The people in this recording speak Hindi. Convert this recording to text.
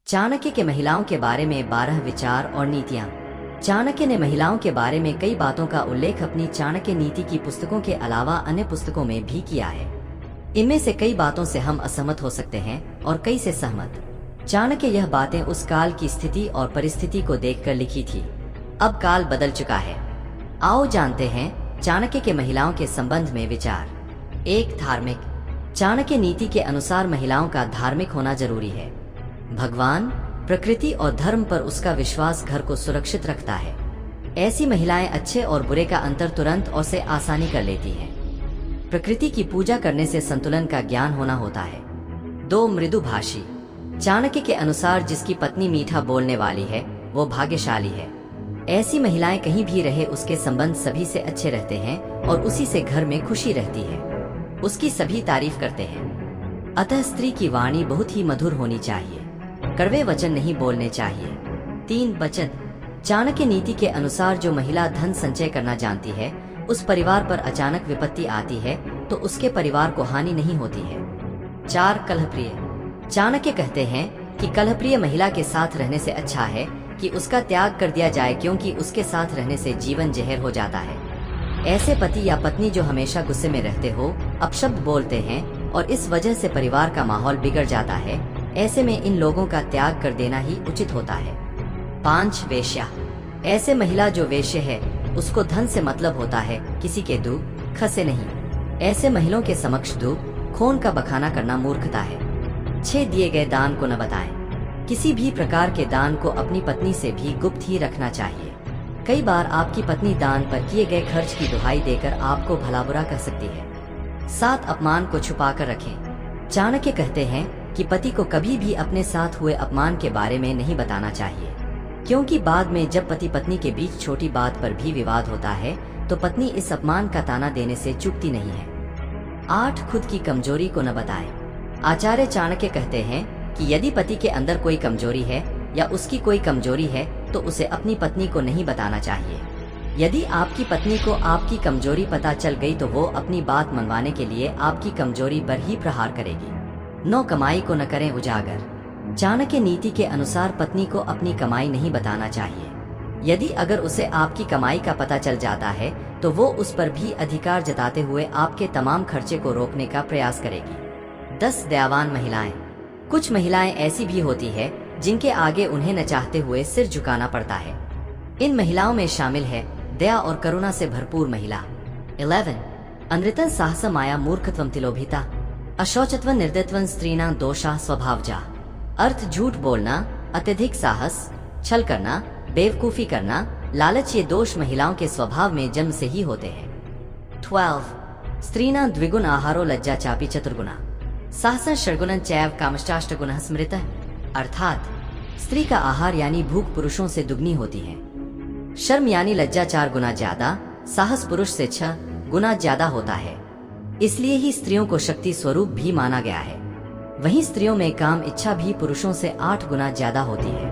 चाणक्य के महिलाओं के बारे में 12 विचार और नीतियाँ। चाणक्य ने महिलाओं के बारे में कई बातों का उल्लेख अपनी चाणक्य नीति की पुस्तकों के अलावा अन्य पुस्तकों में भी किया है। इनमें से कई बातों से हम असहमत हो सकते हैं और कई से सहमत। चाणक्य यह बातें उस काल की स्थिति और परिस्थिति को देखकर लिखी थी। अब काल बदल चुका है। आओ जानते हैं चाणक्य के महिलाओं के संबंध में विचार। एक, धार्मिक। चाणक्य नीति के अनुसार महिलाओं का धार्मिक होना जरूरी है। भगवान, प्रकृति और धर्म पर उसका विश्वास घर को सुरक्षित रखता है। ऐसी महिलाएं अच्छे और बुरे का अंतर तुरंत और से आसानी कर लेती हैं। प्रकृति की पूजा करने से संतुलन का ज्ञान होना होता है। 2, मृदुभाषी। चाणक्य के अनुसार जिसकी पत्नी मीठा बोलने वाली है वो भाग्यशाली है। ऐसी महिलाएं कहीं भी रहे उसके संबंध सभी से अच्छे रहते हैं और उसी से घर में खुशी रहती है। उसकी सभी तारीफ करते हैं। अतः स्त्री की वाणी बहुत ही मधुर होनी चाहिए। कड़वे वचन नहीं बोलने चाहिए। 3, बचत। चाणक्य नीति के अनुसार जो महिला धन संचय करना जानती है, उस परिवार पर अचानक विपत्ति आती है तो उसके परिवार को हानि नहीं होती है। 4, कलहप्रिय। चाणक्य कहते हैं कि कलहप्रिय महिला के साथ रहने से अच्छा है कि उसका त्याग कर दिया जाए, क्योंकि उसके साथ रहने से जीवन जहर हो जाता है। ऐसे पति या पत्नी जो हमेशा गुस्से में रहते हो, अपशब्द बोलते हैं और इस वजह से परिवार का माहौल बिगड़ जाता है, ऐसे में इन लोगों का त्याग कर देना ही उचित होता है। 5, वेश्या। ऐसे महिला जो वेश्य है उसको धन से मतलब होता है, किसी के दुख से नहीं। ऐसे महिलाओं के समक्ष दुख खून का बखाना करना मूर्खता है। 6, दिए गए दान को न बताएं। किसी भी प्रकार के दान को अपनी पत्नी से भी गुप्त ही रखना चाहिए। कई बार आपकी पत्नी दान पर किए गए खर्च की दुहाई देकर आपको भला बुरा कह सकती है। 7, अपमान को छुपा कर रखें। चाणक्य कहते हैं कि पति को कभी भी अपने साथ हुए अपमान के बारे में नहीं बताना चाहिए, क्योंकि बाद में जब पति पत्नी के बीच छोटी बात पर भी विवाद होता है तो पत्नी इस अपमान का ताना देने से चूकती नहीं है। 8, खुद की कमजोरी को न बताएं। आचार्य चाणक्य कहते हैं कि यदि पति के अंदर कोई कमजोरी है या उसकी कोई कमजोरी है तो उसे अपनी पत्नी को नहीं बताना चाहिए। यदि आपकी पत्नी को आपकी कमजोरी पता चल गई तो वो अपनी बात मनवाने के लिए आपकी कमजोरी पर ही प्रहार करेगी। 9, कमाई को न करें उजागर। चाणक्य नीति के अनुसार पत्नी को अपनी कमाई नहीं बताना चाहिए। यदि अगर उसे आपकी कमाई का पता चल जाता है तो वो उस पर भी अधिकार जताते हुए आपके तमाम खर्चे को रोकने का प्रयास करेगी। 10, दयावान महिलाएं। कुछ महिलाएं ऐसी भी होती है जिनके आगे उन्हें न चाहते हुए सिर झुकाना पड़ता है। इन महिलाओं में शामिल है दया और करुणा से भरपूर महिला। 11, अनृतं साहस माया मूर्खत्वं तिलोभिता अशौचत्व निर्दयत्वं स्त्रीणां दोषा स्वभावजा। अर्थ, झूठ बोलना, अत्यधिक साहस, छल करना, बेवकूफी करना, लालच, ये दोष महिलाओं के स्वभाव में जन्म से ही होते हैं। 12, स्त्रीणां द्विगुण आहारो लज्जा चापी चतुर्गुणा साहस षड्गुणं चैव कामश्चाष्टगुणः स्मृतः। अर्थात स्त्री का आहार यानी भूख पुरुषों से दुगनी होती है, शर्म यानी लज्जा 4 गुना ज्यादा, साहस पुरुष से 6 गुना ज्यादा होता है। इसलिए ही स्त्रियों को शक्ति स्वरूप भी माना गया है। वहीं स्त्रियों में काम इच्छा भी पुरुषों से 8 गुना ज्यादा होती है।